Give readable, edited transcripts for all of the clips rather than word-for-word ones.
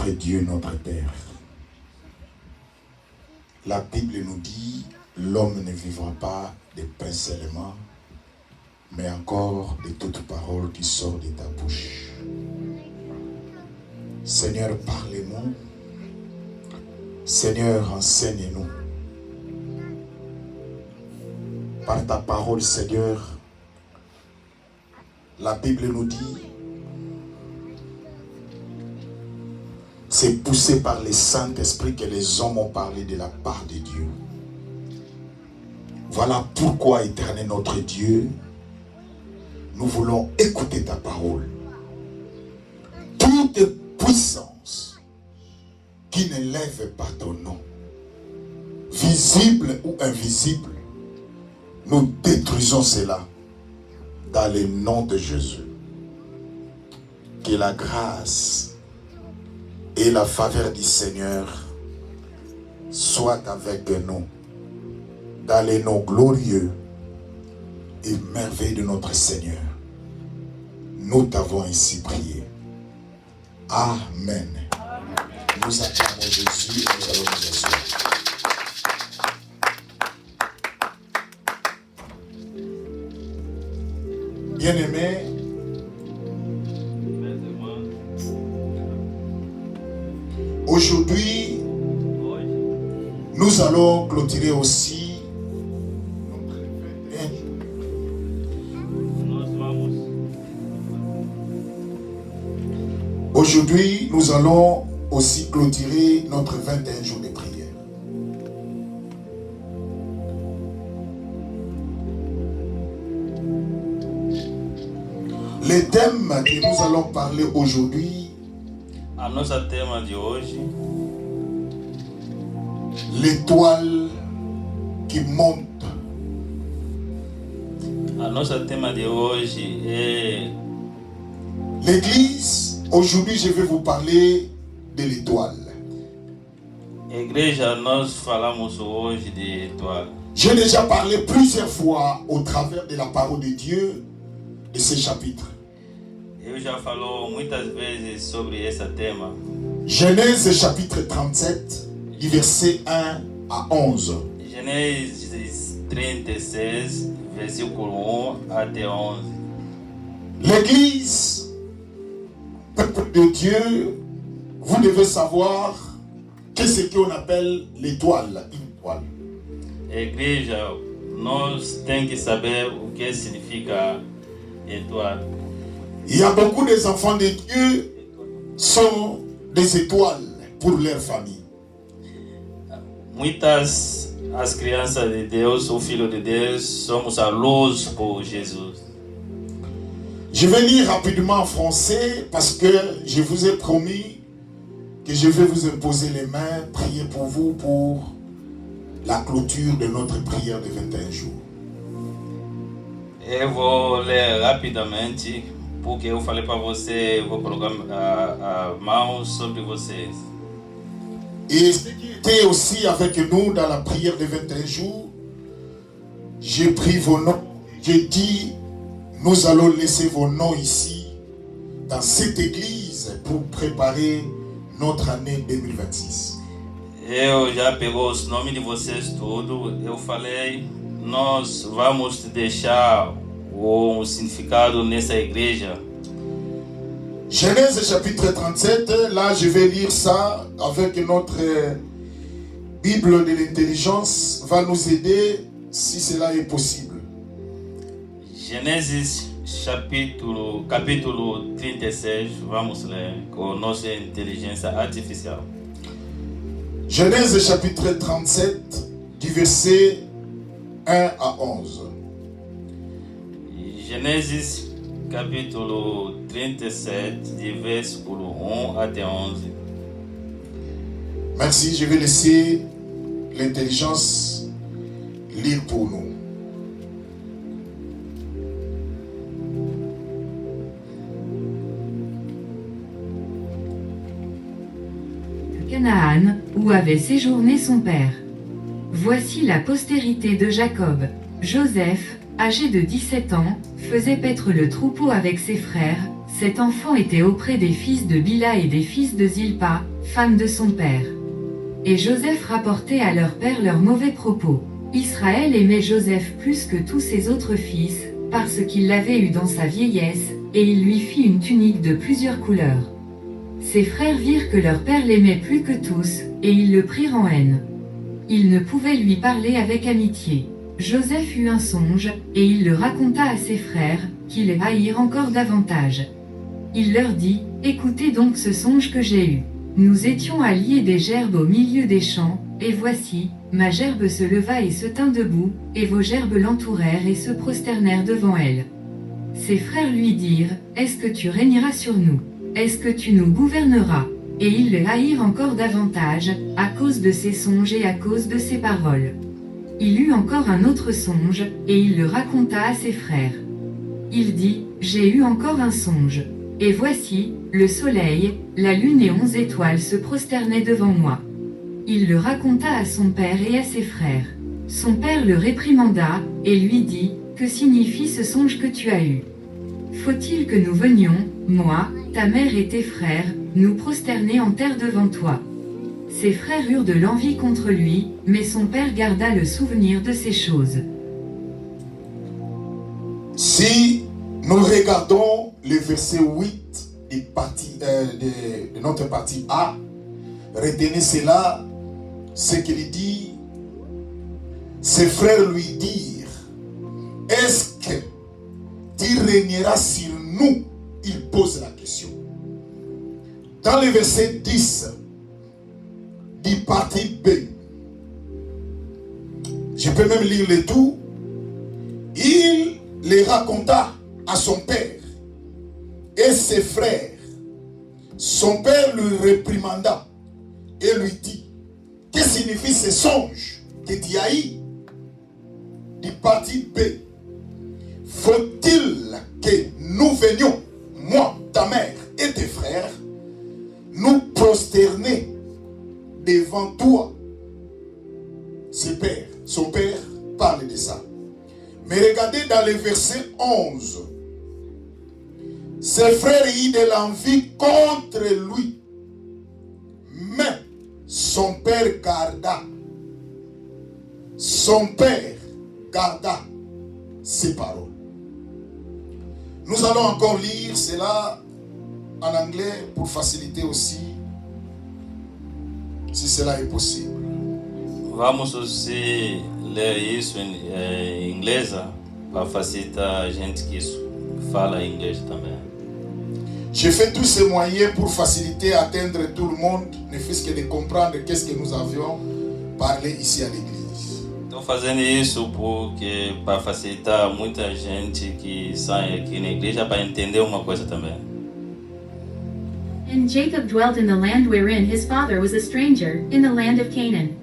Notre Dieu, notre Père. La Bible nous dit, l'homme ne vivra pas de pain seulement, mais encore de toute parole qui sort de ta bouche. Seigneur, parlez-nous. Seigneur, enseigne-nous. Par ta parole, Seigneur, la Bible nous dit, c'est poussé par le Saint-Esprit que les hommes ont parlé de la part de Dieu. Voilà pourquoi, Éternel notre Dieu, nous voulons écouter ta parole. Toute puissance qui ne lève pas ton nom, visible ou invisible, nous détruisons cela dans le nom de Jésus. Que la grâce et la faveur du Seigneur soient avec nous dans les noms glorieux et merveilleux de notre Seigneur. Nous t'avons ainsi prié. Amen. Nous acclamons Jésus et nous allons nous asseoir. Bien-aimés, aujourd'hui, nous allons clôturer aussi notre 21 jours. Aujourd'hui, nous allons aussi clôturer notre 21 jours de prière. Le thème que nous allons parler aujourd'hui, a nossa tema de hoje, l'étoile qui monte. a nossa tema de hoje é L'église, aujourd'hui je vais vous parler de l'étoile. igreja. Nós falamos hoje de étoile. J'ai déjà parlé plusieurs fois au travers de la parole de Dieu de ce chapitre. Eu já falou muitas vezes sobre esse tema. Genèse chapitre 37, du verset 1 à 11. Gênesis 36, versículo 1 até 11. L'église, peuple de Dieu, vous devez savoir qu'est-ce qu'on appelle l'étoile, une étoile. Igreja, nós tem que saber o que significa étoile. Il y a beaucoup des enfants de Dieu sont des étoiles pour leur famille. Muitas as crianças de Deus, o filho de Deus, somos a luz por Jesus. Je vais lire rapidement en français parce que je vous ai promis que je vais vous imposer les mains, prier pour vous pour la clôture de notre prière de 21 jours. Eu vou ler rapidamente, porque eu falei para você, eu vou colocar a mão sobre vocês. Et ceux qui étaient aussi avec nous dans la prière de 21 jours, j'ai pris vos noms, j'ai dit, nous allons laisser vos noms ici, dans cette église, pour préparer notre année 2026. Eu já pegou os nomes de vocês tudo, eu falei, nós vamos deixar o significado nessa igreja. Genèse chapitre 37, là je vais lire ça avec notre Bible de l'intelligence, va nous aider si cela est possible. Gênesis capítulo 36, vamos ler com nossa inteligência artificial. Genèse chapitre 37, du verset 1 à 11. Gênesis capítulo 37, de versículo 1 até 11. Merci, je vais laisser l'intelligence lire pour nous. Canaan, où avait séjourné son père. Voici la postérité de Jacob. Joseph, âgé de 17 ans, faisait paître le troupeau avec ses frères. Cet enfant était auprès des fils de Bila et des fils de Zilpa, femme de son père. Et Joseph rapportait à leur père leurs mauvais propos. Israël aimait Joseph plus que tous ses autres fils, parce qu'il l'avait eu dans sa vieillesse, et il lui fit une tunique de plusieurs couleurs. Ses frères virent que leur père l'aimait plus que tous, et ils le prirent en haine. Ils ne pouvaient lui parler avec amitié. Joseph eut un songe, et il le raconta à ses frères, qui les haïrent encore davantage. Il leur dit, « Écoutez donc ce songe que j'ai eu. Nous étions à lier des gerbes au milieu des champs, et voici, ma gerbe se leva et se tint debout, et vos gerbes l'entourèrent et se prosternèrent devant elle. » Ses frères lui dirent, « Est-ce que tu régneras sur nous? Est-ce que tu nous gouverneras? » Et ils le haïrent encore davantage, à cause de ses songes et à cause de ses paroles. Il eut encore un autre songe, et il le raconta à ses frères. Il dit, « J'ai eu encore un songe. Et voici, le soleil, la lune et 11 étoiles se prosternaient devant moi. » Il le raconta à son père et à ses frères. Son père le réprimanda, et lui dit, « Que signifie ce songe que tu as eu? Faut-il que nous venions, moi, ta mère et tes frères, nous prosterner en terre devant toi? » Ses frères eurent de l'envie contre lui, mais son père garda le souvenir de ces choses. Si nous regardons le verset 8 de notre partie A, retenez cela, ce qu'il dit, ses frères lui dirent, « Est-ce que tu régneras sur nous ?» Il pose la question. Dans le verset 10, du partie B, je peux même lire le tout, il les raconta à son père et ses frères. Son père lui réprimanda et lui dit, « Que signifie ce songe que tu as eu? » Du parti B, « Faut-il que nous venions, moi, ta mère et tes frères, nous prosterner devant toi? » Son père parle de ça. Mais regardez dans le verset 11. Ses frères eurent de l'envie contre lui. Mais son père garda. Son père garda ses paroles. Nous allons encore lire cela en anglais pour faciliter aussi, si cela est possible. Vamos aussi ler isso em inglês para facilitar a gente que fala inglês também. J'ai fait tous ces moyens pour faciliter, atteindre tout le monde, ne fût-ce que de comprendre qu'est-ce que nous avions parlé ici à l'église. Estou fazendo isso porque para facilitar muita gente que sai aqui na igreja para entender uma coisa também. And Jacob dwelt in the land wherein his father was a stranger, in the land of Canaan.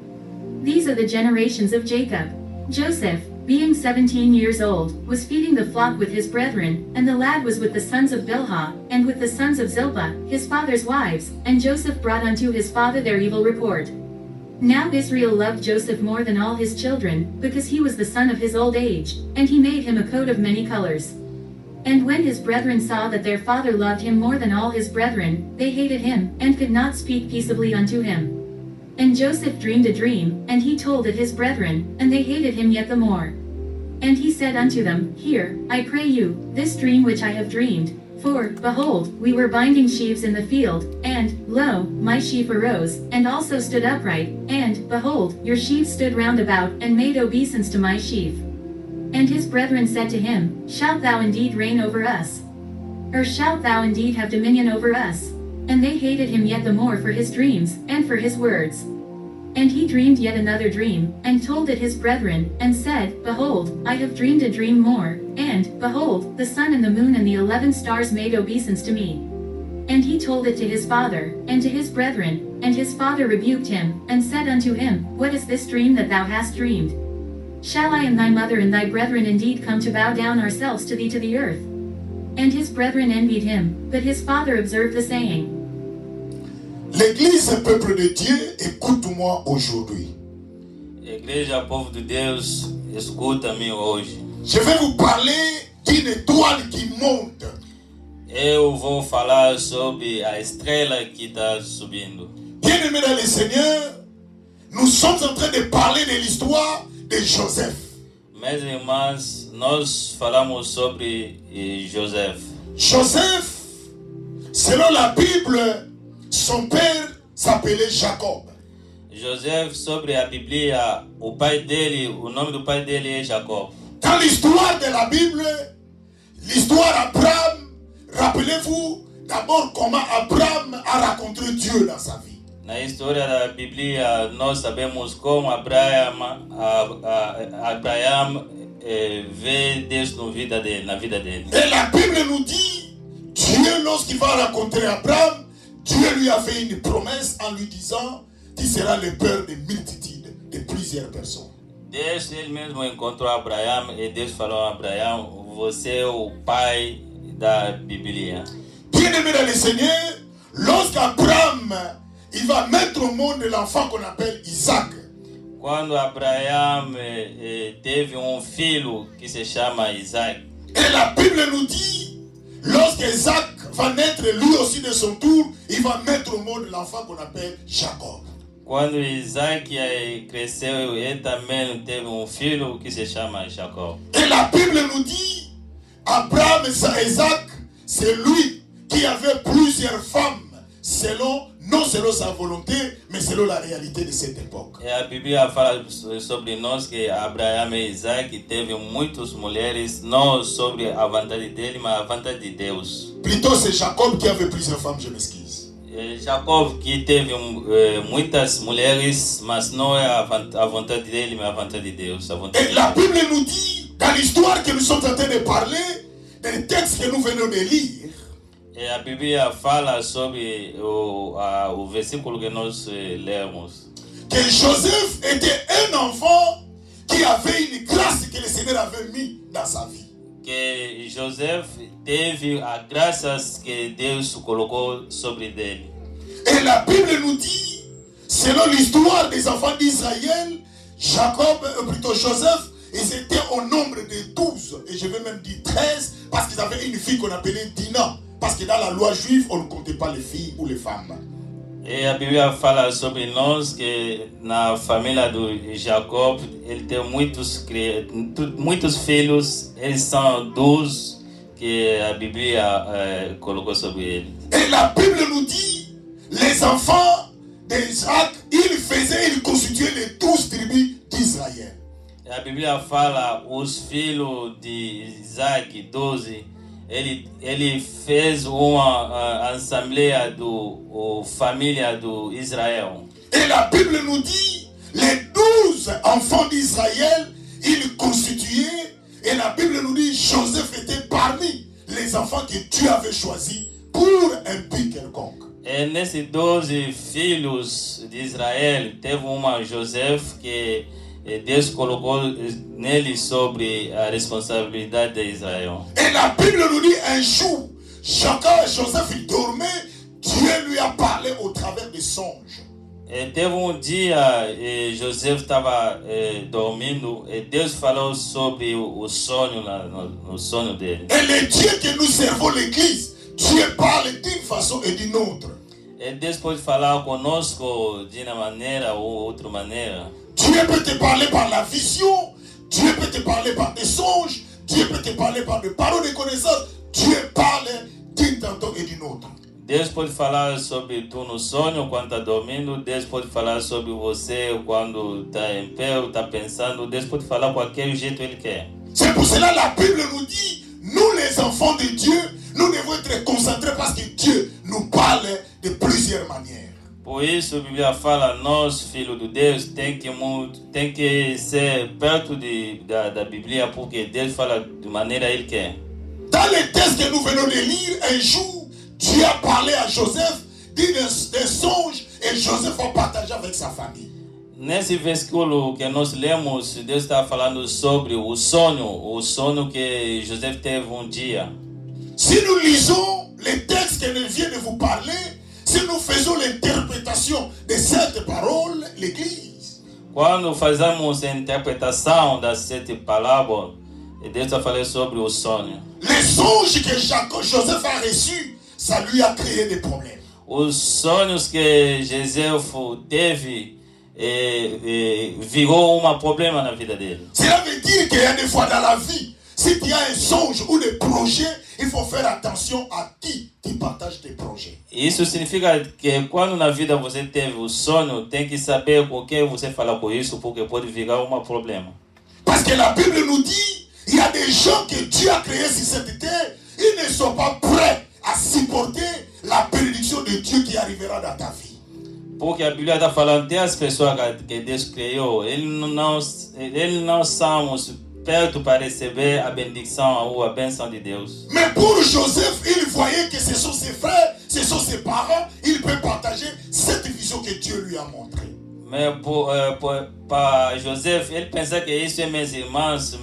These are the generations of Jacob. Joseph, being 17 years old, was feeding the flock with his brethren, and the lad was with the sons of Bilhah, and with the sons of Zilpah, his father's wives, and Joseph brought unto his father their evil report. Now Israel loved Joseph more than all his children, because he was the son of his old age, and he made him a coat of many colors. And when his brethren saw that their father loved him more than all his brethren, they hated him, and could not speak peaceably unto him. And Joseph dreamed a dream, and he told it his brethren, and they hated him yet the more. And he said unto them, Hear, I pray you, this dream which I have dreamed. For, behold, we were binding sheaves in the field, and, lo, my sheaf arose, and also stood upright, and, behold, your sheaves stood round about, and made obeisance to my sheaf. And his brethren said to him, Shalt thou indeed reign over us? Or shalt thou indeed have dominion over us? And they hated him yet the more for his dreams, and for his words. And he dreamed yet another dream, and told it his brethren, and said, Behold, I have dreamed a dream more, and, behold, the sun and the moon and the 11 stars made obeisance to me. And he told it to his father, and to his brethren, and his father rebuked him, and said unto him, What is this dream that thou hast dreamed? Shall I and thy mother and thy brethren indeed come to bow down ourselves to thee to the earth? And his brethren envied him, but his father observed the saying. L'église, peuple de Dieu, écoute-moi aujourd'hui. Igreja, povo de Deus, escuta-me hoje. Je vais vous parler d'une étoile qui monte. Eu vou falar sobre a estrela que está subindo. Bien-aimés dans le Seigneur, nous sommes en train de parler de l'histoire de Joseph. Meus irmãos, nós falamos sobre Joseph. Joseph, selon la Bible, son père s'appelait Jacob. Joseph, sobre a Bíblia, o nome do pai dele é Jacob. Dans l'histoire de la Bible, l'histoire d'Abraham, rappelez-vous d'abord comment Abraham a rencontré Dieu dans sa vie. Na história da Bíblia, nós sabemos como Abraham vê Deus na vida dele. Et la Bible nous dit, Dieu, lorsqu'il va rencontrer Abraham, Dieu lui a fait une promesse en lui disant qu'il sera le père de multitudes, de plusieurs personnes. Deus, ele mesmo encontrou Abraão e Deus falou a Abraão, você é o pai da Bíblia. Bien-aimé dans le Seigneur, lorsqu'Abraham il va mettre au monde l'enfant qu'on appelle Isaac. Quando Abraão teve filho que se chama Isaac. Et la Bible nous dit, lorsqu'Isaac va naître lui aussi de son tour, il va mettre au monde l'enfant qu'on appelle Jacob. Quando Isaac cresceu, ele também teve filho que se chama Jacob. Et la Bible nous dit, Abraham et Isaac, c'est lui qui avait plusieurs femmes, non selon sa volonté, mais selon la réalité de cette époque. E a Bíblia fala sobre nós que Abraão e Isaac teve muitas mulheres, não sobre a vontade dele, mas a vontade de Deus. Plutôt c'est Jacob qui avait plusieurs femmes, je m'excuse. Jacob que teve muitas mulheres, mas não é a vontade dele, mas a vontade de Deus. Et la Bible nous dit, dans l'histoire que nous sommes en train de parler, des textes que nous venons de lire, e a Bíblia fala sobre o versículo que nós lemos. Que Joseph était un enfant qui avait une grâce que le Seigneur avait mis dans sa vie. Que Joseph teve a graças que Deus colocou sobre ele. Et la Bible nous dit, selon l'histoire des enfants d'Israël, Joseph, ils étaient au nombre de 12, et je vais même dire 13, parce qu'ils avaient une fille qu'on appelait Dina. Parce que dans la loi juive, on ne comptait pas les filles ou les femmes. E a Bíblia fala sobre nós que na família de Jacob ele tem muitos filhos, eles são 12 que a Bíblia colocou sobre ele. Et la Bible nous dit, les enfants d'Isaac, ils constituaient les 12 tribus d'Israël. E a Bíblia fala os filhos de Isaac, 12. Ele fez uma assembleia família do Israel. Et la Bible nous dit, les 12 enfants d'Israël, ils constituaient, et la Bible nous dit, Joseph était parmi les enfants que Dieu avait choisis pour un but quelconque. E nesses 12 filhos de Israel, teve Joseph que Deus colocou nele sobre a responsabilidade de Israel. Et la Bible nous dit un jour, Joseph il dormait, Dieu lui a parlé au travers des songes. E teve dia, Joseph estava dormindo, e Deus falou sobre o sonho no sonho dele. Et le Dieu que nous servons l'église, Dieu parle d'une façon et d'une autre. E Deus pode falar conosco de uma maneira ou outra maneira. Dieu peut te parler par la vision, Dieu peut te parler par des songes, Dieu peut te parler par des paroles de connaissance. Dieu parle d'une tantôt et d'une autre. Deus pode falar sobre tu no sonho quando está dormindo. Deus pode falar sobre você quando está em pé, está pensando. Deus pode falar qualquer jeito ele quer. C'est pour cela que la Bible nous dit, nous les enfants de Dieu, nous devons être concentrés parce que Dieu nous parle de plusieurs manières. Por isso a Bíblia fala, nós, filhos de Deus, tem que ser perto da Bíblia, porque Deus fala de maneira ele quer. Dans les textes que nous venons de lire, un jour, Dieu a parlé à Joseph, dit des songes, et Joseph va partager avec sa famille. Nesse versículo que nós lemos, Deus está falando sobre o sonho que Joseph teve dia. Si nous lisons les textes que je viens de vous parler, si nous faisons l'interprétation de cette parole, l'Église. Quando fazemos a interpretação das 7 palavras, Deus está falando sobre o sonho. Les songes que Joseph a reçus, ça lui a créé des problèmes. os sonhos que Joseph teve virou um problema na vida dele. Cela veut dire qu'il y a des fois dans la vie, si tu as un songe ou des projets, il faut faire attention à qui tu partages tes projets. Isso significa que quando na vida você teve o sonho, tem que saber com quem você fala com isso, porque pode virar um problema. Parce que la Bible nous dit, il y a des gens que Dieu a créés sur cette terre, ils ne sont pas prêts à supporter la bénédiction de Dieu qui arrivera dans ta vie. Porque a Bíblia está falando que as pessoas que Deus criou, eles não são perto para receber a bendição ou a bênção de Deus. Mais pour Joseph, il voyait que ce sont ses frères, ce sont ses parents, il peut partager cette vision que Dieu lui a montrée. Mais para Joseph, ele pensa que isso é meus irmãos,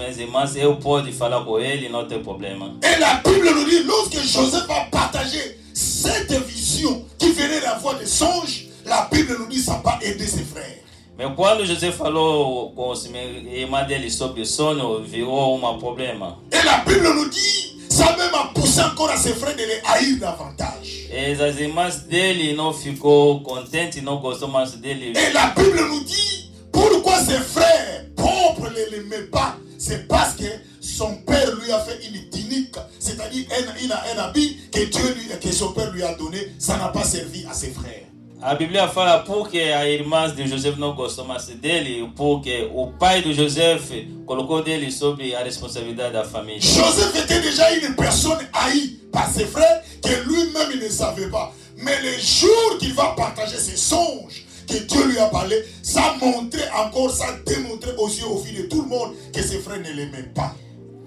eu posso falar com ele, não tem problema. Et la Bible nous dit, lorsque Joseph a partagé cette vision qui venait de la voix des songes, la Bible nous dit ça va aider ses frères. Mas quando José falou com os irmãos dele sobre o sonho, virou um problema. Et la Bible nous dit, ça même a poussé encore à ses frères de les haïr davantage. E as irmãs dele não ficou contente, não gostou mais dele. Et la Bible nous dit, pourquoi ses frères propres ne l'aimaient pas? C'est parce que son père lui a fait une tunique, c'est-à-dire un habit que son père lui a donné, ça n'a pas servi à ses frères. A Bíblia fala porque as irmãs de José não gostou mais dele, porque o pai de José colocou dele sobre a responsabilidade da família. Joseph était déjà une personne haïe par ses frères que lui-même il ne savait pas. Mais le jour qu'il va partager ses songes que Dieu lui a parlé, ça montrait encore, ça démontrait aux yeux, au fil de tout le monde que ses frères ne l'aimaient pas.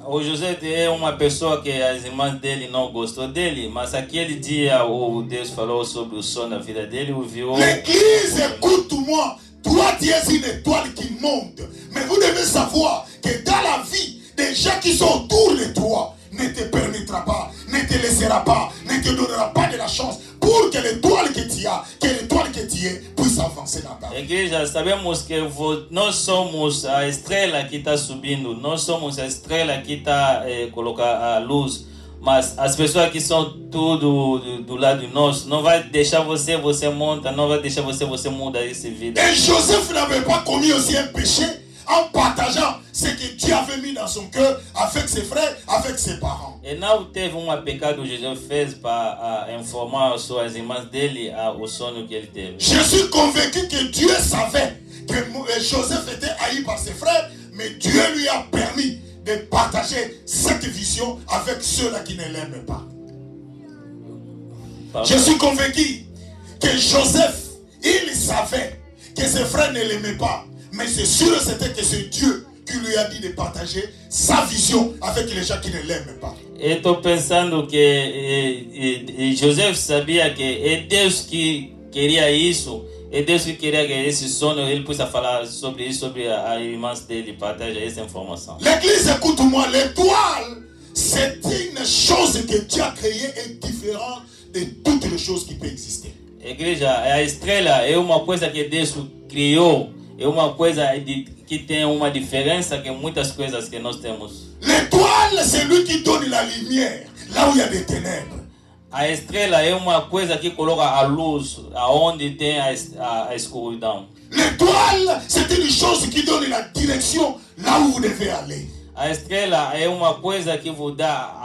O José é uma pessoa que as irmãs dele não gostou dele, mas aquele dia o Deus falou sobre o sonho da vida dele, o viu. L'église, écoute-moi, toi tu es une étoile qui monte, mais vous devez savoir que dans la vie, des gens qui sont autour de toi ne te permettra pas, ne te laissera pas, ne te donnera pas de la chance pour que l'étoile que tu as, que l'étoile que tu es, puisse avancer dans ta vie. Igreja, sabemos que nós somos a estrela que está subindo, nós somos a estrela que está colocar a luz, mas as pessoas que são tudo do lado de nós não vai deixar você monta, não vai deixar você muda essa vida. Et Joseph n'avait pas commis aussi un péché en partageant ce que Dieu avait mis dans son cœur avec ses frères, avec ses parents. E não teve pecado que José fez para informar suas irmãs dele o sonho que ele teve. Je suis convaincu que Dieu savait que Joseph était haï par ses frères, mais Dieu lui a permis de partager cette vision avec ceux-là qui ne l'aiment pas. Pardon. Je suis convaincu que Joseph, il savait que ses frères ne l'aimaient pas, mais c'est sûr et certain que c'est Dieu qui lui a dit de partager sa vision avec les gens qui ne l'aiment pas. Estou pensando que José sabia que é Deus que queria isso, é Deus que queria que esse sonho ele possa falar sobre isso, sobre as irmãs dele, partager essa informação. L'église, écoute-moi, l'étoile, c'est une chose que Dieu a créée et différente de toutes les choses qui peuvent exister. Igreja, a estrela é uma coisa que Deus criou, é uma coisa que tem uma diferença que muitas coisas que nós temos. L'étoile, c'est lui qui donne la lumière là où il y a des ténèbres. A estrela é uma coisa que coloca a luz aonde tem a escuridão. L'étoile, c'est une chose qui donne la direction là où vous devez aller. A estrela é uma coisa que vous dá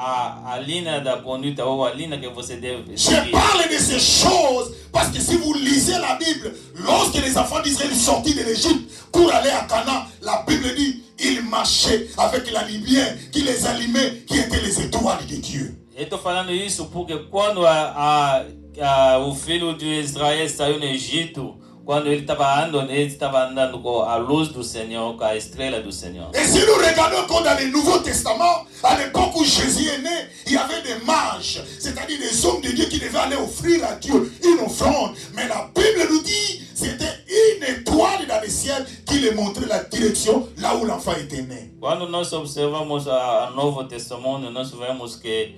a linha da conduta ou a linha que você deve Je seguir. parle de ces choses parce que si vous lisez la Bible, lorsque les enfants d'Israël sont sortis de l'Égypte pour aller à Canaan, la Bible dit ils marchaient avec la lumière qui les allumait, qui étaient les étoiles de Dieu. Eu estou falando isso porque quando o filho de Israel saiu no Egito, quando ele estava andando com a luz do Senhor, com a estrela do Senhor. Et si nous regardons comme dans le Nouveau Testament, à l'époque où Jésus est né, il y avait des mages, c'est-à-dire des hommes de Dieu qui devaient aller offrir à Dieu une offrande. Mais la Bible nous dit, c'était une étoile dans le ciel qui les montrait la direction là où l'enfant était né. Quando nós observamos o Novo Testamento, nós vemos que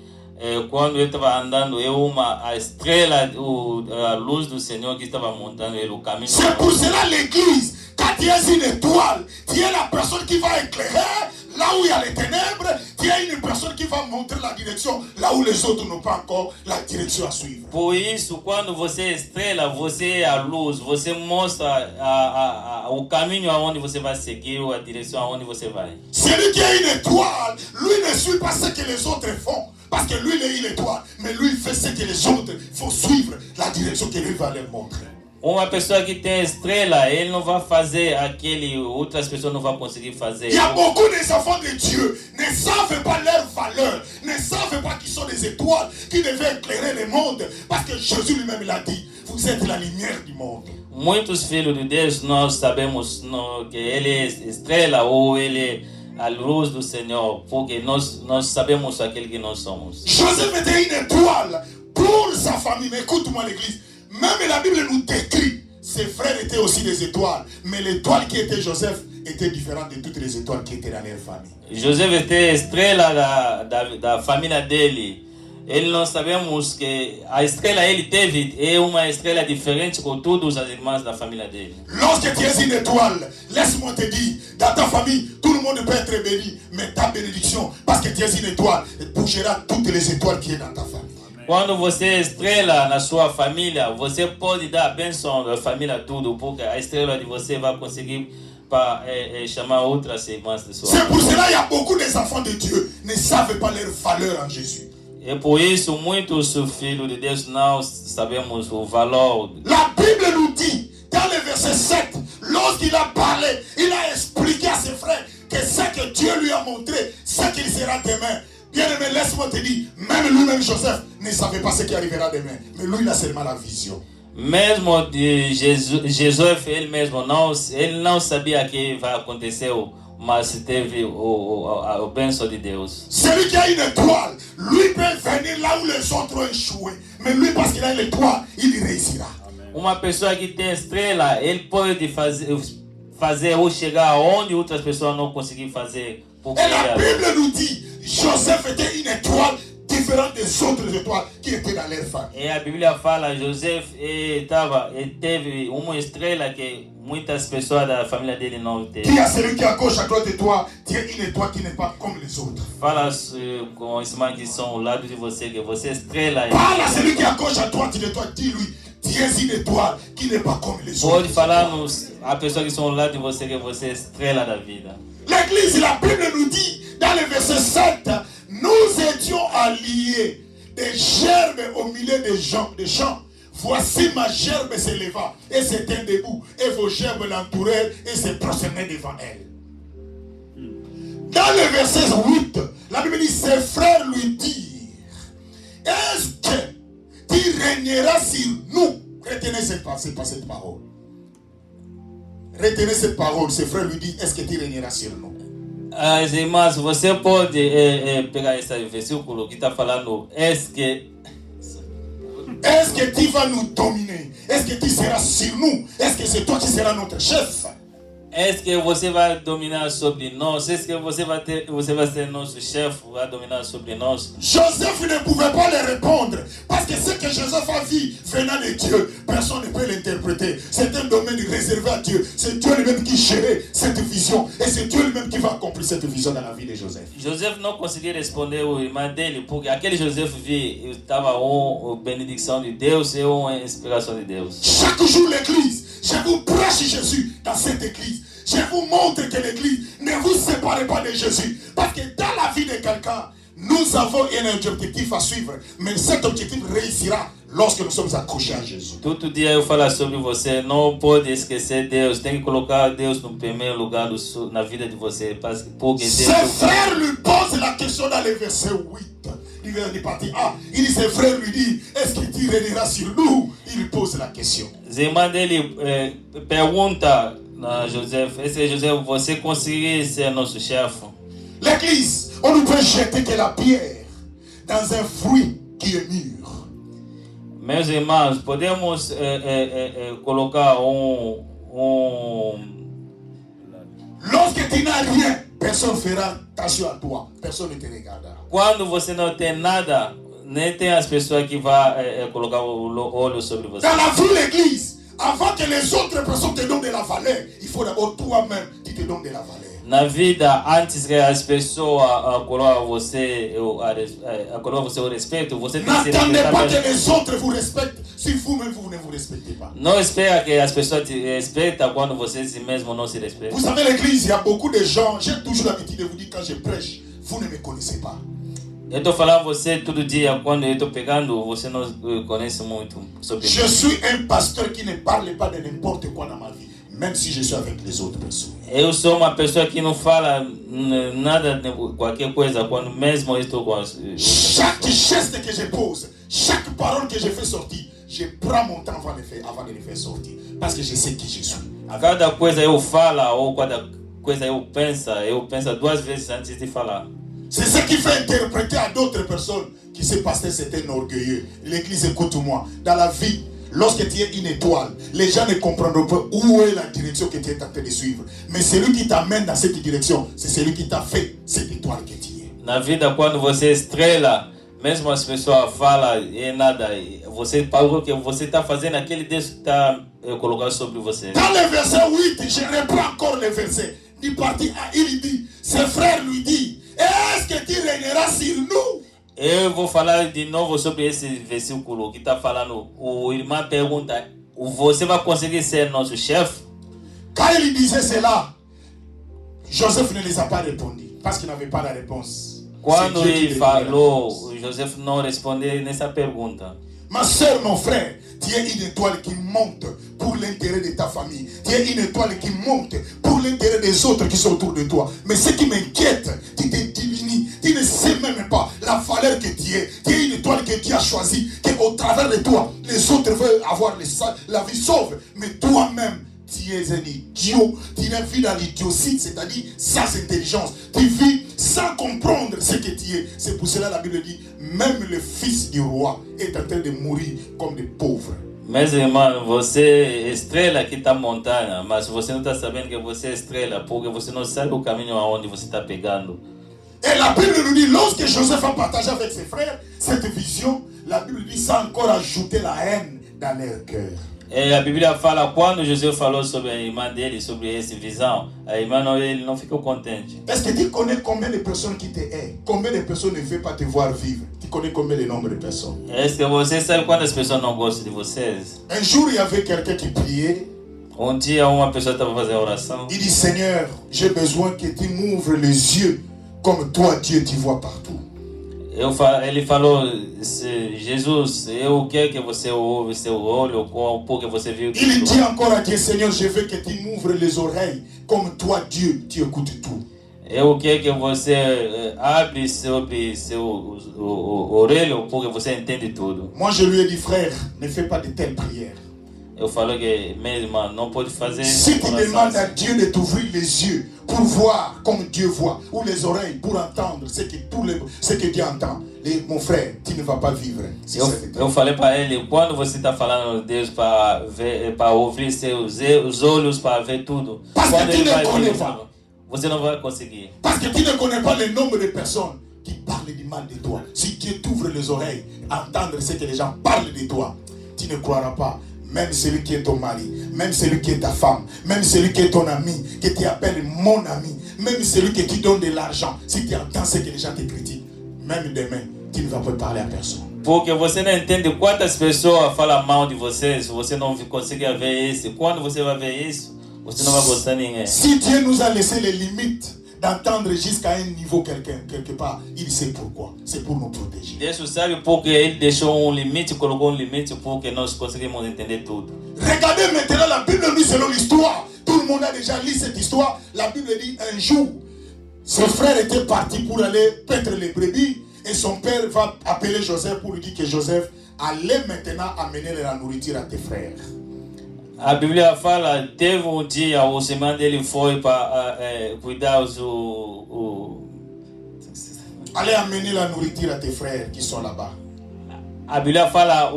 quando ele estava andando, a estrela, a luz do Senhor que estava montando ele o caminho. C'est pour cela l'église, quand tu es une étoile, tu es la personne qui va éclairer là où il y a les ténèbres, il y a une personne qui va montrer la direction, là où les autres n'ont pas encore la direction à suivre. Por isso, quando você é estrela, você é a luz, você mostra o caminho aonde você vai seguir, ou a direção aonde você vai. Celui qui a une étoile, lui ne suit pas ce que les autres font. Parce que lui, il est une étoile. Mais lui, il fait ce que les autres font suivre, la direction que lui va leur montrer. Uma pessoa que tem estrela, ele não vai fazer aquele, outras pessoas não vão conseguir fazer. Il y a beaucoup des enfants de Dieu ne savent pas leur valeur, ne savent pas qu'ils sont des étoiles qui devaient éclairer le monde. Parce que Jésus lui-même l'a dit, vous êtes la lumière du monde. Muitos filhos de Deus, nós sabemos que ele é estrela ou ele é a luz do Senhor, porque nós sabemos aquele que nós somos. Joseph était une étoile pour sa famille. Mais écoute-moi l'église, même la Bible nous décrit, ses frères étaient aussi des étoiles. Mais l'étoile qui était Joseph était différente de toutes les étoiles qui étaient dans leur famille. Joseph était estrela da família dele. Ele não sabemos que a estrela ele teve é uma estrela diferente com todos as irmãs da família dele. Lorsque tu es une étoile, laisse-moi te dire, dans ta famille, tout le monde peut être béni, mais ta bénédiction, parce que tu es une étoile, bougera toutes les étoiles qui sont dans ta famille. Quando você é estrela na sua família, você pode dar a bênção da família tudo, porque a estrela de você vai conseguir para chamar outras irmãs de sua. C'est pour cela qu'il y a beaucoup des enfants de Dieu ne savent pas leur valeur en Jésus. E por isso muitos filhos de Deus não sabemos o valor. La Bible nous dit, dans le verset 7, lorsqu'il a parlé, il a expliqué à ses frères que ce que Dieu lui a montré, ce qu'il sera demain. Bien aimé, laisse-moi te dire, même lui-même Joseph ne savait pas ce qui arrivera demain. Mais lui, il a seulement la vision. Mesmo de Joseph, ele mesmo ele não sabia que vai acontecer, mas teve o bênção de Deus. Celui qui a une étoile, lui peut venir là où les autres ont échoué. Mais lui, parce qu'il a l'étoile, il y réussira. Uma pessoa que tem estrela, ele pode fazer ou chegar onde outras pessoas não conseguiram fazer. Et la Bible nous dit, Joseph était une étoile différente des autres étoiles qui étaient dans leur famille. E a Bíblia fala, Joseph teve uma estrela que muitas pessoas da família dele não teve. Qui a celui qui est à gauche, à droite de toi, tu es une étoile qui n'est pas comme les autres. Fala com os irmãos que são ao lado de você, que você é estrela. Parle à celui qui est à gauche, à droite de toi, dis-lui, tu es une étoile qui n'est pas comme les autres. Pode falar a pessoas que são ao lado de você que você é estrela da vida. L'église, la Bible nous dit, dans le verset 7, nous étions alliés des gerbes au milieu des champs. Voici ma gerbe s'éleva et se tint debout, et vos gerbes l'entourèrent et se prosternaient devant elle. Dans le verset 8, la Bible dit, ses frères lui dirent, est-ce que tu régneras sur nous? Retenez cette parole. Retenez cette parole. Ses frères lui disent, est-ce que tu régneras sur nous? As irmãs, você pode pegar esse versículo que está falando, est-ce que tu vas nous dominer? Est-ce que tu seras sur nous? Est-ce que c'est toi qui seras notre chef? Est-ce que você vai dominar sobre nós? Est-ce que você vai ser nosso chefe, vai dominar sobre nós? Joseph ne pouvait pas le répondre parce que ce que Joseph a vu venant de Dieu, personne ne peut l'interpréter. C'est un domaine réservé à Dieu. C'est Dieu lui-même qui gérait cette vision et c'est Dieu lui-même qui va accomplir cette vision dans la vie de Joseph. Joseph não conseguia responder o irmão dele porque aquele Joseph viu estava uma benedição de Deus e uma inspiração de Deus. Chaque jour l'église, je vous prêche Jésus dans cette église. Je vous montre que l'église, ne vous séparez pas de Jésus. Parce que dans la vie de quelqu'un, nous avons un objectif à suivre. Mais cet objectif réussira lorsque nous sommes accrochés à Jésus. Todo dia eu falo sobre você, não pode esquecer Deus. Tem que colocar Deus no primeiro lugar na vida de você. Porque Ses frères lui posent la question dans le verset 8. Il vient de partir. Il dit, ses frères lui disent, est-ce que tu régneras sur nous? Il pose la question. Os irmãos dele perguntam a Joseph, est-ce Joseph, você conseguiria ser nosso chefe? L'église, on ne peut jeter que la pierre dans un fruit qui est mûr. Meus irmãos, podemos colocar Lorsque tu n'as rien, personne ne fera attention à toi. Personne ne te regardera. Quando você não tem nada, nem tem as pessoas que vão colocar o olho sobre você. Dans la vie de l'église, avant que les autres personnes te donnent de la valeur, il faut d'abord toi-même qui te donnes de la valeur. Na vida, antes que as pessoas coloquem você o respeito, você tem que se N'attendez respeitar pas mesmo. que les autres vous respectent si vous-même vous ne vous respectez pas. Não espera que as pessoas te respeitem quando você si mesmo não se respeita. Vous savez, l'église, il y a beaucoup de gens, j'ai toujours l'habitude de vous dire quand je prêche, vous ne me connaissez pas. Eu estou falando a você todo dia, quando eu estou pegando, você não conhece muito sobre Je suis un pasteur qui ne parle pas de n'importe quoi dans ma vie, même si je suis avec les autres personnes. Eu sou uma pessoa que não fala nada de qualquer coisa, quando mesmo eu estou com as... Chaque geste que je pose, chaque parole que je fais sortir, je prends mon temps avant de les faire sortir, parce que je sais qui je suis. Cada coisa eu falo, ou cada coisa eu penso 2 vezes antes de falar. C'est ce qui fait interpréter à d'autres personnes qui ce pasteur c'est un orgueilleux. L'église, écoute-moi, dans la vie, lorsque tu es une étoile, les gens ne comprendront pas où est la direction que tu es en train de suivre. Mais celui qui t'amène dans cette direction, c'est celui qui t'a fait cette étoile que tu es. Na vida, quando você estrela, mesmo as pessoas falam e nada, você parou que você está fazendo aquele Deus que está colocado sobre você. Dans le verset 8, je reprends encore le verset. Du parti A, il dit, ses frères lui disent, est-ce que tu régneras sur nous? Eu vou falar de novo sobre esse versículo que está falando. O irmão pergunta, você vai conseguir ser nosso chefe? Quand il disait cela, Joseph ne les a pas répondu parce qu'il n'avait pas la réponse. Quando C'est Dieu qui ele les falou, donne la réponse. Joseph não respondeu nessa pergunta. Ma soeur, mon frère, tu es une étoile qui monte pour l'intérêt de ta famille. Tu es une étoile qui monte pour l'intérêt des autres qui sont autour de toi. Mais ce qui m'inquiète, tu te diminues. Tu ne sais même pas la valeur que tu es. Tu es une étoile que Dieu a choisie, qu'au travers de toi, les autres veulent avoir la vie sauve. Mais toi-même, tu es un idiot. Tu vis dans l'idiotie, c'est-à-dire sans intelligence. Tu vis sans comprendre ce que tu es. C'est pour cela que la Bible dit, même le fils du roi est en train de mourir comme des pauvres. Meus irmãos, você é estrela que está montanha, mas você não está sabendo que você é estrela porque você não sabe o caminho aonde você está pegando. Et la Bible nous dit, lorsque Joseph a partagé avec ses frères cette vision, la Bible dit, ça a encore ajouté la haine dans leur cœur. E a Bíblia fala, quando José falou sobre a irmã dele, sobre essa visão, a irmã ele não ficou contente. Est-ce que tu connais combien de personnes qui te aiment? Combien de personnes ne veulent pas te voir vivre? Tu connais combien de nombre de personnes? Est-ce que você sabe quantas pessoas não gostam de vocês? Un jour, il y avait quelqu'un qui priait. Dia uma pessoa estava fazendo oração. Il dit, Seigneur, j'ai besoin que tu m'ouvres les yeux comme toi, Dieu, tu vois partout. Ele falou, Jesus, eu quero que você ouve seu olho, porque você viu tudo. Il dit encore à Dieu, Seigneur, je veux que tu m'ouvres les oreilles comme toi, Dieu, tu écoutes tout. Eu quero que você abre sobre seu orelho, porque você entende tudo. Moi, je lui ai dit, frère, ne fais pas de telles prières. Eu falo que, meu irmão, não pode fazer. Si tu demandes à Dieu de t'ouvrir les yeux pour voir comme Dieu voit, ou les oreilles pour entendre ce que Dieu entend, mon frère, tu ne vas pas vivre. Eu falei para ele, quando você está falando de Deus para ver, para ouvir os olhos para ver tudo, quando ele vai ver, você não vai conseguir. Parce que tu ne connais pas le nombre de personnes qui parlent du mal de toi. Si Dieu t'ouvre les oreilles, entendre ce que les gens parlent de toi, tu ne croiras pas. Même celui qui est ton mari, même celui qui est ta femme, même celui qui est ton ami, que tu appelles mon ami, même celui que tu donnes de l'argent, si tu entends ce que les gens te critiquent, même demain, tu ne vas pas parler à personne. Porque você não entende quantas pessoas falam mal de vocês, você não consegue ver isso. Quando você vai ver isso, você não vai gostar de ninguém. Si Dieu nous a laissé les limites d'entendre jusqu'à un niveau quelque part, il sait pourquoi. C'est pour nous protéger. Deus sabe porque ele deixou limite, colocou limite porque nós conseguimos entender tudo. Regardez maintenant la Bible nous dit selon l'histoire. Tout le monde a déjà lu cette histoire. La Bible dit un jour, ses frères étaient partis pour aller paître les brebis et son père va appeler Joseph pour lui dire que Joseph allait maintenant amener la nourriture à tes frères. A Bíblia fala, teve dia, o irmão dele foi para cuidar allez amener la nourriture à tes frères qui sont là-bas. A Bíblia fala,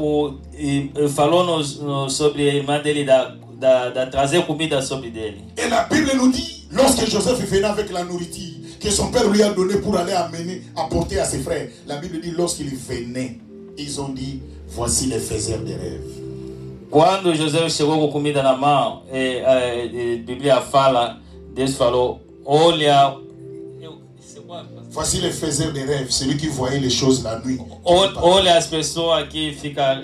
falou sobre a irmã dele da trazer comida sobre dele. Et la Bible nous dit, lorsque Joseph venait avec la nourriture que son père lui a donnée pour aller apporter à ses frères, la Bible dit, lorsqu'il venait, ils ont dit, voici les faiseurs de rêves. Quando José chegou com comida na mão, a Bíblia fala, Deus falou, olha. Voici les faiseurs des rêves, celui qui voyait les choses la nuit. Olha as pessoas que ficam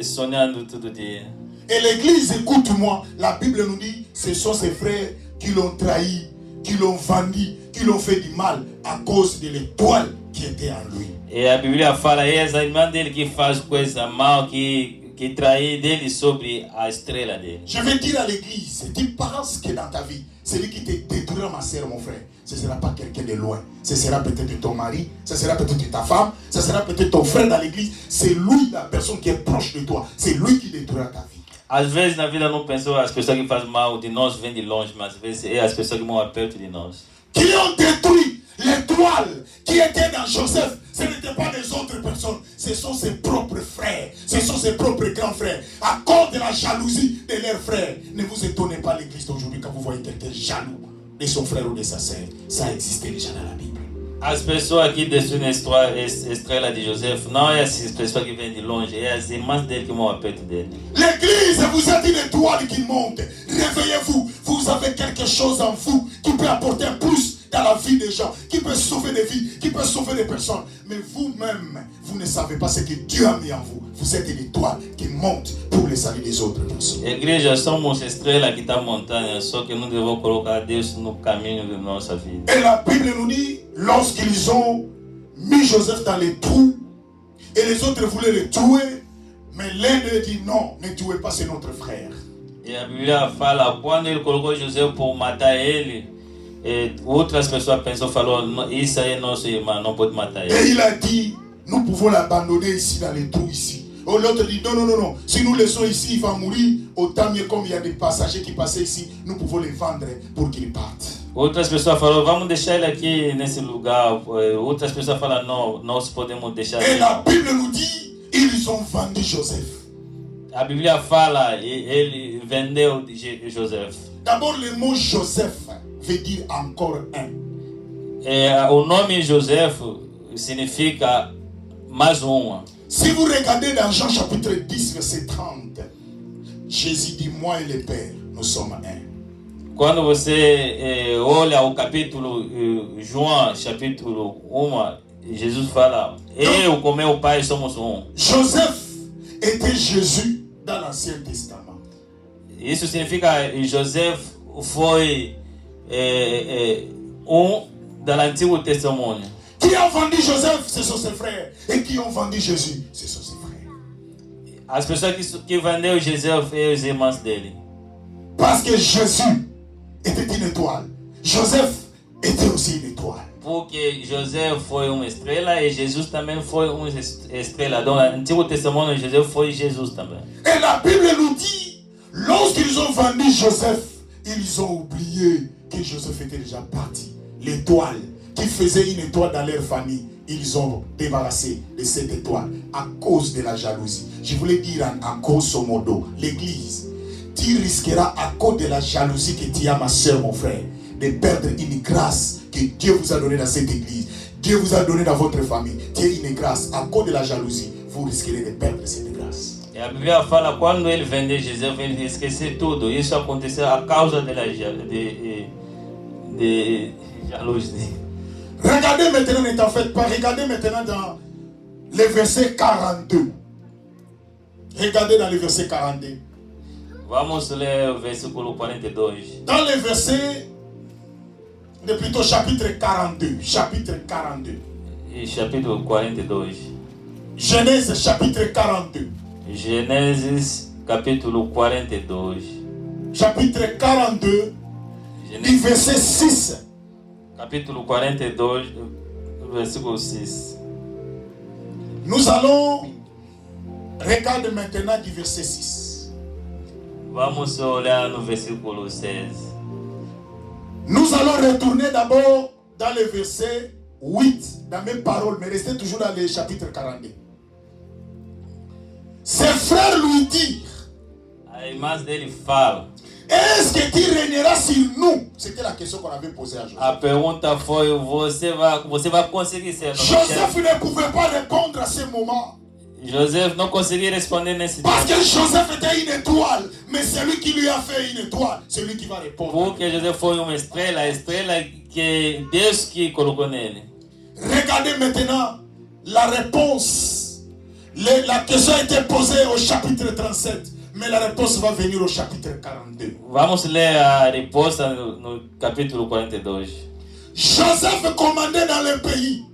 sonhando todo dia. Et l'église, écoute-moi, la Bible nous dit, ce sont ses frères qui l'ont trahi, qui l'ont vendu, qui l'ont fait du mal à cause de l'étoile qui était en lui. E a Bíblia fala, é a irmã dele que faz coisa mal, que trai dele sobre a estrela dele. Je vais dire à l'église, tu penses que dans ta vie, celui qui te détruira, ma soeur, mon frère, ce ne sera pas quelqu'un de loin. Ce sera peut-être ton mari, ce sera peut-être ta femme, ce sera peut-être ton frère dans l'église. C'est lui, la personne qui est proche de toi. C'est lui qui détruira ta vie. Às vezes na vida não pensou as pessoas que fazem mal de nós vêm de longe, mas às vezes é as pessoas que vão perto de nós. Qui ont détruit l'étoile qui était dans Joseph, ce n'étaient pas des autres personnes, ce sont ses propres frères, ce sont ses propres grands frères. À cause de la jalousie de leurs frères, ne vous étonnez pas l'église d'aujourd'hui quand vous voyez quelqu'un jaloux de son frère ou de sa sœur. Ça existait déjà dans la Bible. As pessoas que destruem a estrela de Joseph não é as pessoas que vêm de longe, é as irmãs dele que vão perto dele. L'église, vous êtes une étoile qui monte. Réveillez-vous. Vous avez quelque chose en vous qui peut apporter plus dans la vie des gens, qui peut sauver des vies, qui peut sauver des personnes. Mais vous-même, vous ne savez pas ce que Dieu a mis en vous. Vous êtes une étoile qui monte pour le salut des autres personnes. Igreja, somos estrela que está montanha, só que não devemos colocar Deus no caminho de nossa vida. Et la Bible nous dit, lorsqu'ils ont mis Joseph dans les trous, et les autres voulaient le tuer, mais l'un d'eux dit non, ne tuez pas, c'est notre frère. E a Bíblia fala, quando ele colocou José por matar ele, outras pessoas falou, isso aí é nosso irmão, não pode matar ele. Et il a dit, nous pouvons l'abandonner ici dans les trous ici. Oh, l'autre dit, non, si nous le laissons ici, il va mourir. Autant mieux, comme il y a des passagers qui passaient ici, nous pouvons les vendre pour qu'ils partent. Outras pessoas falaram, vamos deixar ele aqui nesse lugar. Outras pessoas falaram, não, nós podemos deixar ele. Et la Bible nous dit, ils ont vendu Joseph. A Bíblia fala, ele vendeu Joseph. D'abord, le mot Joseph veut dire encore un. O nome Joseph significa mais uma. Si vous regardez dans Jean chapitre 10, verset 30, Jésus dit, moi et le Père, nous sommes un. Quando você olha o capítulo João, capítulo 1, Jesus fala, eu com meu pai somos um. Joseph était Jésus dans l'Ancien Testament. Isso significa que Joseph foi do Antigo Testamento. Qui a vendu Joseph, ce sont ses frères. Et qui ont vendu Jésus, ce sont ses frères. As pessoas que vendeu Joseph e os irmãos dele. Parce que Jésus était une étoile. Joseph était aussi une étoile. Porque José foi uma estrela e Jesus também foi uma estrela. Dans l'Antigo Testamento, José foi Jesus também. Et la Bible nous dit, lorsqu'ils ont vendu Joseph, ils ont oublié que Joseph était déjà parti. L'étoile qui faisait une étoile dans leur famille, ils ont débarrassé de cette étoile à cause de la jalousie. Je voulais dire à grosso modo, l'église, tu risqueras à cause de la jalousie que tu as, ma soeur, mon frère, de perdre une grâce que Dieu vous a donnée dans cette église. Dieu vous a donné dans votre famille. Tu as une grâce. À cause de la jalousie, vous risquerez de perdre cette grâce. E a Bíblia fala, quando ele vendeu José, ele esqueceu tudo. Isso aconteceu a causa de jalousie. Regardez maintenant, ne t'en faites pas. Regardez maintenant dans le verset 42. Regardez dans le verset 42. Vamos ler o versículo 42. Dans le verset, plutôt chapitre 42. Chapitre 42. E capítulo 42. Genèse chapitre 42. Gênesis capítulo 42. Chapitre 42, du verset 6. Capítulo 42, versículo 6. Nous allons regarder maintenant du verset 6. Vamos olhar no versículo 16. Nous allons retourner d'abord dans le verset 8, dans mes paroles, mais restez toujours dans le chapitre 42. Ses frères lui dirent, A irmã dele fala. est-ce que tu régneras sur nous? C'était la question qu'on avait posée à Joseph. A pergunta foi, você vai conseguir ser nosso Joseph chefe? ne pouvait pas répondre à ce moment. Joseph não conseguia responder nesse Parce tempo. que Joseph était une étoile, mais celui qui lui a fait une étoile, c'est lui qui va répondre. Porque Joseph foi uma estrela, a estrela que Deus que colocou nele. Regardez maintenant la réponse. La question a été posée au chapitre 37, mais la réponse va venir au chapitre 42. Vamos ler a resposta no capítulo 42. Joseph commandait dans le pays.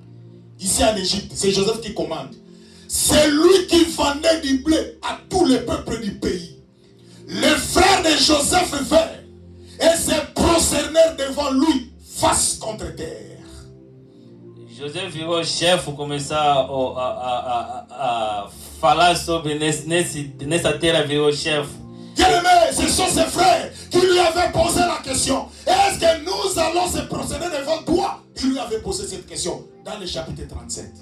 Ici en Égypte, c'est Joseph qui commande. C'est lui qui vendait du blé à tous les peuples du pays. Les frères de Joseph vinrent et se prosternèrent devant lui face contre terre. Joseph virou chefe, começou a falar sobre nessa terra, virou chefe. Bien-aimé, ce sont ses frères qui lui avaient posé la question. Est-ce que nous allons se prosterner devant toi? Il lui avait posé cette question dans le chapitre 37.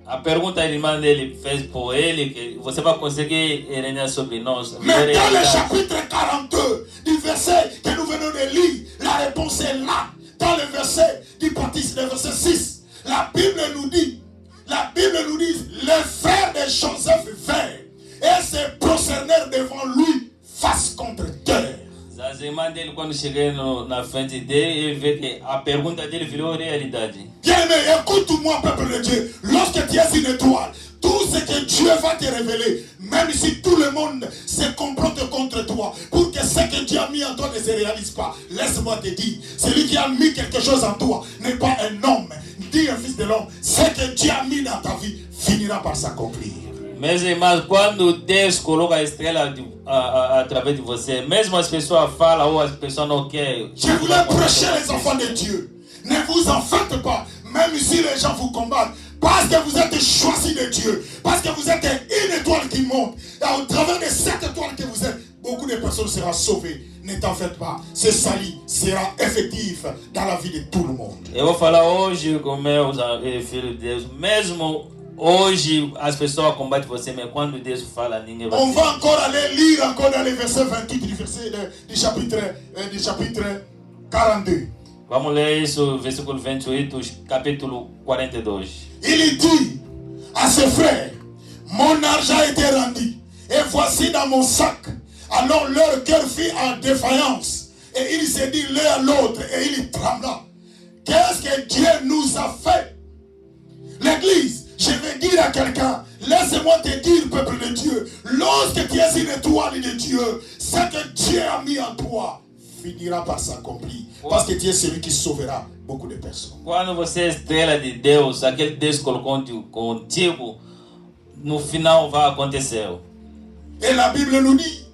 A pergunta a irmã dele fez por ele, que você vai conseguir reinar sobre nós. Mais dans le chapitre 42, du verset que nous venons de lire, la réponse est là. Dans le verset du le verset 6, la Bible nous dit, les frères de Joseph vinrent et se prosternèrent devant lui face contre terre. As irmãs dele, quando cheguei na frente dele, ele vê que a pergunta dele virou realidade. Bien-aimé, écoute-moi, peuple de Dieu. Lorsque tu es une étoile, tout ce que Dieu va te révéler, même si tout le monde se complote contre toi, pour que ce que Dieu a mis en toi ne se réalise pas, laisse-moi te dire, celui qui a mis quelque chose en toi n'est pas un homme, ni un fils de l'homme. Ce que Dieu a mis dans ta vie finira par s'accomplir. Meus irmãos, quando Deus coloca a estrela através de você, mesmo as pessoas falam ou as pessoas não querem. Je voulais prêcher les enfants de Dieu. Ne vous en faites pas, même si les gens vous combattent. Parce que vous êtes choisis de Dieu. Parce que vous êtes une étoile qui monte. Et au travers de cette étoile que vous êtes, beaucoup de personnes seront sauvées. Ne t'en faites pas. Ce salut sera effectif dans la vie de tout le monde. Eu vou falar hoje com meus filhos de Deus, mesmo hoje as pessoas combatem você, mas quando Deus fala, ninguém vai. On va encore aller lire encore dans les versets 28 du chapitre 42. Vamos ler isso, versículo 28, capítulo 42. Il dit à ses frères, mon argent a été rendu, et voici dans mon sac. Alors leur cœur fit en défaillance, et il se dit l'un à l'autre, et il trembla. Qu'est-ce que Dieu nous a fait? L'église, je vais dire à quelqu'un, laisse-moi te dire, peuple de Dieu, lorsque tu es une étoile de Dieu, ce que Dieu a mis en toi finira par s'accomplir. Parce que tu es celui qui sauvera beaucoup de personnes. Quando você é estrela de Deus, aquele Deus colocou contigo, no final vai acontecer. Et la Bible nous dit,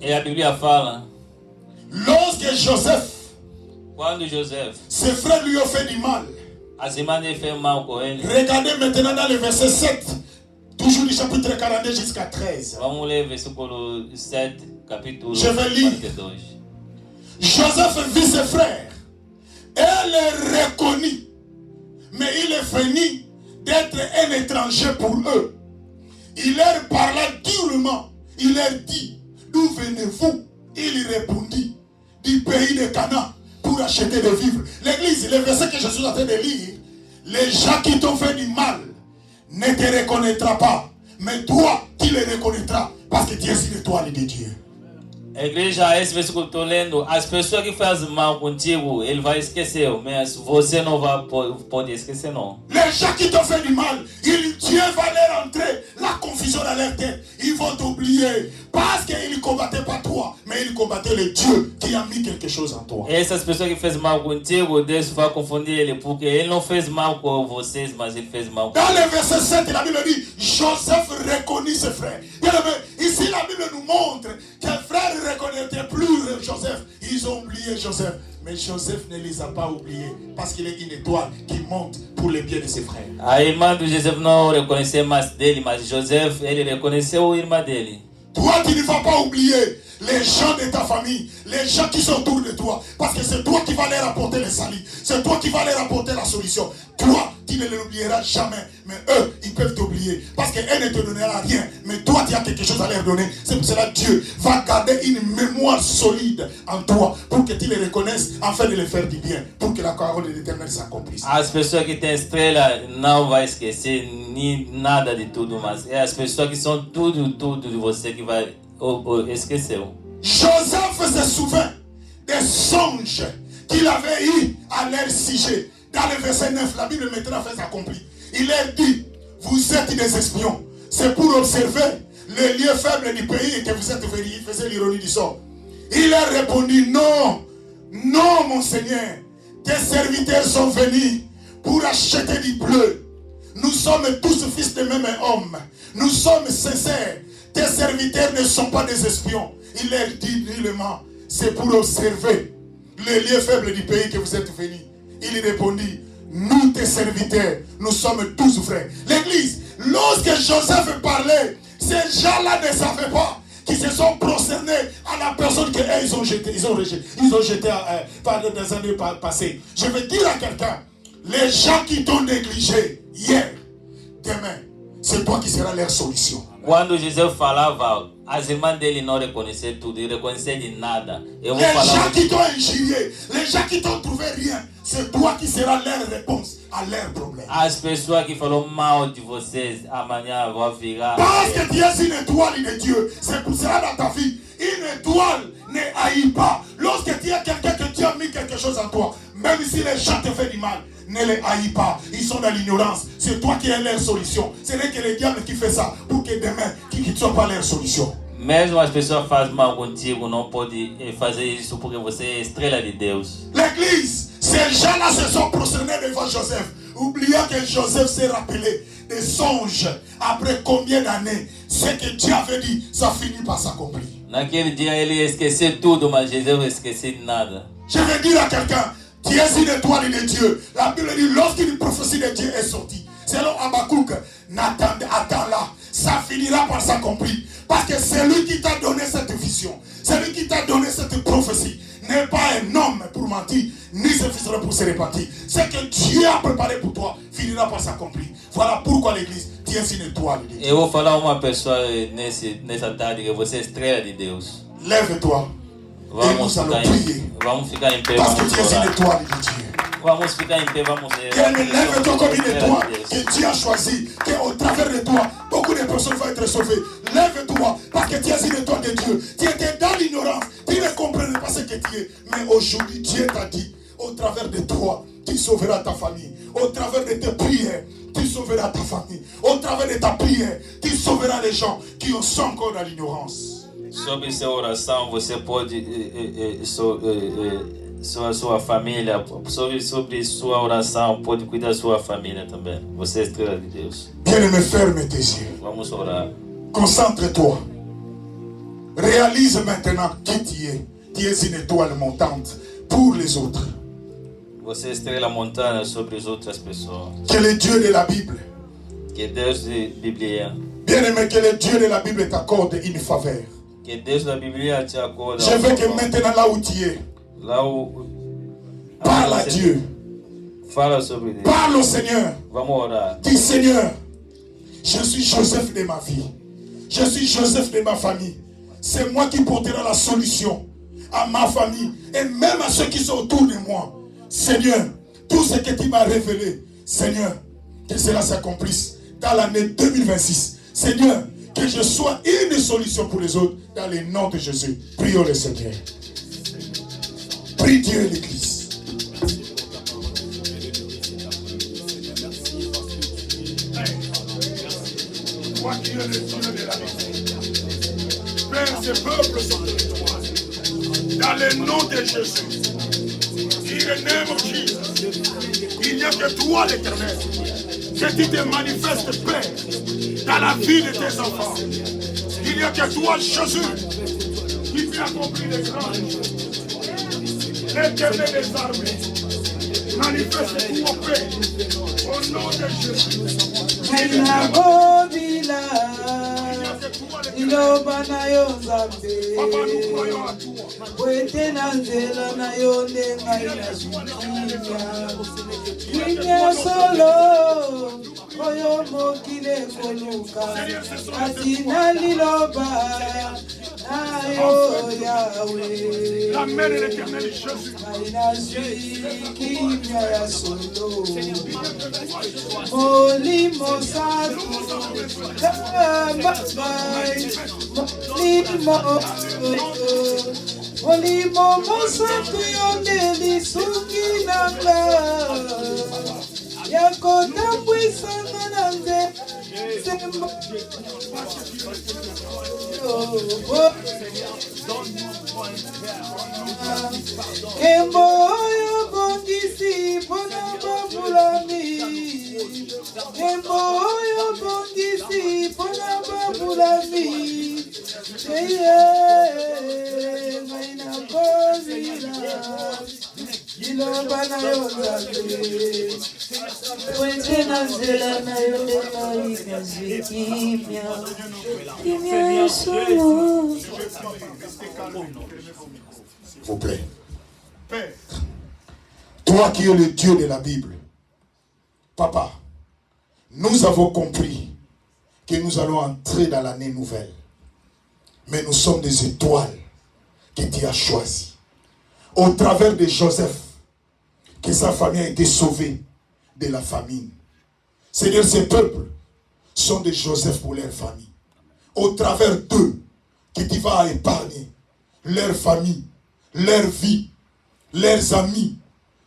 E a Bíblia fala, lorsque Joseph, quando Joseph, ses frères lui ont fait du mal. as irmãs dele fez mal com ele. Regardez maintenant dans le verset 7, toujours du chapitre 42 jusqu'à 13. Vamos ler versículo 7, capítulo Je vais lire. 42. Joseph vit ses frères et les reconnut, mais il feignit d'être un étranger pour eux. Il leur parla durement. Il leur dit, d'où venez-vous? Il répondit, du pays de Canaan, pour acheter des vivres. L'église, le verset que je suis en train de lire, les gens qui t'ont fait du mal ne te reconnaîtront pas, mais toi, tu les reconnaîtras, parce que tu es une étoile de Dieu. A igreja, esse versículo que estou lendo, as pessoas que fazem mal contigo, ele vai esquecer, mas você não vai poder esquecer não. Les gens qui t'ont fait du mal, Dieu va leur entrer la confusion dans leur tête. Ils vont t'oublier parce qu'ils ne combattaient pas toi, mais ils combattaient le Dieu qui a mis quelque chose en toi. Essas pessoas que fez mal contigo, Deus vai confundir ele, porque ele não fez mal com vocês, mas ele fez mal com Dans le verset 7, la Bible dit, Joseph reconnut ses frères. Ici, la Bible nous montre que les frères ne reconnaissaient plus Joseph. Ils ont oublié Joseph. Mais Joseph ne les a pas oubliés parce qu'il est une étoile qui monte pour le bien de ses frères. A irmã do Joseph não reconheceu mais dele, mas Joseph, ele reconheceu a irmã dele. Toi, tu ne vas pas oublier les gens de ta famille, les gens qui sont autour de toi, parce que c'est toi qui vas leur apporter le salut, c'est toi qui vas leur apporter la solution. Toi, tu ne l'oublieras jamais. Mais eux, ils peuvent t'oublier. Parce qu'elle ne te donnera rien. Mais toi, tu as quelque chose à leur donner. C'est pour cela que Dieu va garder une mémoire solide en toi. Pour que tu les reconnaisses, afin de les faire du bien. Pour que la parole de l'Éternel s'accomplisse. As pessoas que têm estrela não vai esquecer nem nada de tudo, mas é as pessoas que são tudo de você que vai esquecer. Joseph se souvint des songes qu'il avait eu à leur sujet. Dans le verset 9, la Bible maintenant fait accompli. Il leur dit, vous êtes des espions. C'est pour observer les lieux faibles du pays que vous êtes venus. Il faisait l'ironie du sort. Il leur répondit, non, non mon Seigneur. Tes serviteurs sont venus pour acheter du bleu. Nous sommes tous fils de même homme. Nous sommes sincères. Tes serviteurs ne sont pas des espions. Il leur dit nullement, c'est pour observer les lieux faibles du pays que vous êtes venus. Il répondit, nous tes serviteurs, nous sommes tous frères. L'église, lorsque Joseph parlait, ces gens-là ne savaient pas qu'ils se sont prosternés à la personne qu'ils ont jetée. Ils ont jeté par des années passées. Je veux dire à quelqu'un, les gens qui t'ont négligé hier, demain, c'est toi qui seras leur solution. Quando José falava, as irmãs dele não reconheciam tudo, ils reconheciam de nada. Les gens qui t'ont injurié, les gens qui t'ont trouvé rien, c'est toi qui seras leur réponse à leurs problèmes. As pessoas que falaram mal de vocês, amanhã vão virar. Parce que tu es une étoile de Dieu, c'est pour cela dans ta vie, une étoile ne haït pas. Lorsque tu as quelqu'un que Dieu a mis quelque chose en toi, même si les gens te font du mal, ne les haïs pas. Ils sont dans l'ignorance. C'est toi qui es leur solution. Ce n'est que le diable qui fait ça pour que demain, qu'ils ne soient pas leur solution. Mesmo as pessoas fazem mal contigo, não pode fazer isso porque você é estrela de Deus. L'église, ces gens-là se sont prosternés devant Joseph, oubliant que Joseph s'est rappelé des songes après combien d'années. Ce que Dieu avait dit, ça finit par s'accomplir. Naquele dia ele esqueceu tudo, mas Jesus não esqueceu de nada. Je veux dire à quelqu'un, tu es une étoile de Dieu. La Bible dit, lorsqu'une prophétie de Dieu est sortie, selon Habakkuk, attends-la, ça finira par s'accomplir. Parce que c'est lui qui t'a donné cette vision, c'est lui qui t'a donné cette prophétie. N'est pas un homme pour mentir, ni ce fils pour se repentir. Ce que Dieu a préparé pour toi finira par s'accomplir. Voilà pourquoi l'église, tu es une étoile de Dieu. Eu vou falar uma pessoa nessa tarde que você é estrela de Deus. Lève-toi. Vamos ficar em pé. Parce que tu es une étoile de Dieu. Vamos ficar em pé, vamos ver. Lève-toi comme une étoile que Dieu a choisi, qu'au travers de toi, beaucoup de personnes vont être sauvées. Lève-toi, parce que tu es une étoile de Dieu. Tu étais dans l'ignorance, tu ne comprenais pas ce que tu es. Mais aujourd'hui, Dieu t'a dit, au travers de toi, tu sauveras ta famille. Au travers de tes prières, tu sauveras ta famille. Au travers de ta prière, tu sauveras les gens qui sont encore dans l'ignorance. Sobre sua oração, você pode sua família, sobre sua oração, pode cuidar da sua família também. Você é estrela de Deus. Bien-aimé, ferme tes yeux. Vamos orar. Concentre-toi. Réalise maintenant qui tu es. Tu es une étoile montante pour les autres. Você é estrela montana sobre as outras pessoas. Que le Dieu de la Bible, Que Deus da Bíblia, bien-aimé, que le Dieu de la Bible t'accorde une faveur. que Deus da Bíblia te acorda. Je veux que maintenant là où tu es, Lá o parle à Dieu. Fala sobre Deus. Parle au Seigneur. Vamos orar. Dis Seigneur, je suis Joseph de ma vie. Je suis Joseph de ma famille. C'est moi qui porterai la solution à ma famille et même à ceux qui sont autour de moi. Seigneur, tout ce que tu m'as révélé, Seigneur, que cela s'accomplisse dans l'année 2026. Seigneur, que je sois une solution pour les autres dans le nom de Jésus. Prions le Seigneur. Prie Dieu et l'Église. Toi qui es le Dieu de la vie, Père, ces peuples sont de toi. Dans le nom de Jésus. In the name of Jesus. Il n'y a que toi l'Éternel. Que tu te manifestes, Père, dans la vie de tes enfants. Il n'y a que toi, Jésus, qui peut accomplir les grandes choses. L'Éternel des armées, manifeste toi, Père, au nom de Jésus. Papa, nous croyons à toi. Wete na nzela na yo nde ngai kimia solo oyo mokili ekoluka ati na liloba na yo Yawe ngai nazwi kimia ya solo molimo satu molimo mosatu yo nde lisuki nanga ya kotambwisanga na nzembo kembo oyo bongisi mpona babulami kembo oyo bongisi mpona babulami eye ngai nakozila liloba na yo nzambe wete na nzela na yo nde ngai nazwi kimia ya solo. Vous plaît. Toi qui es le Dieu de la Bible, Papa, nous avons compris que nous allons entrer dans l'année nouvelle. Mais nous sommes des étoiles que tu as choisies. Au travers de Joseph, que sa famille a été sauvée de la famine. Seigneur, ces peuples sont des Joseph pour leur famille. Au travers d'eux, que tu vas épargner leur famille, leur vie, leurs amis,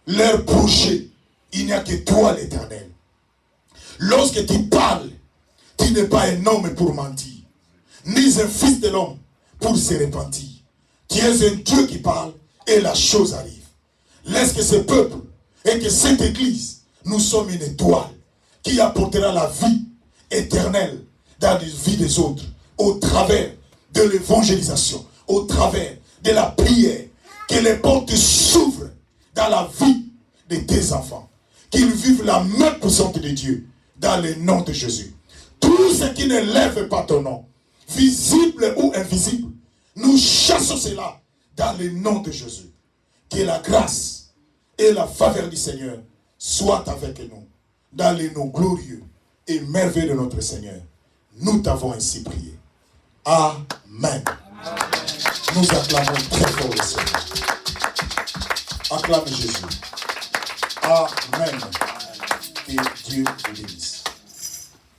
leurs projets. Il n'y a que toi, l'Éternel. Lorsque tu parles, tu n'es pas un homme pour mentir, ni un fils de l'homme pour se repentir. Tu es un Dieu qui parle et la chose arrive. Laisse que ce peuple et que cette église, nous sommes une étoile qui apportera la vie éternelle dans la vie des autres, au travers de l'évangélisation, au travers de la prière, que les portes s'ouvrent dans la vie de tes enfants, qu'ils vivent la main puissante de Dieu dans le nom de Jésus. Tout ce qui ne lève pas ton nom, visible ou invisible, nous chassons cela dans le nom de Jésus. Que la grâce et la faveur du Seigneur soient avec nous dans les noms glorieux et merveilleux de notre Seigneur. Nous t'avons ainsi prié. Amen. Nous acclamons très fort le Seigneur. Acclame Jésus. Amen. Et Dieu vous bénisse.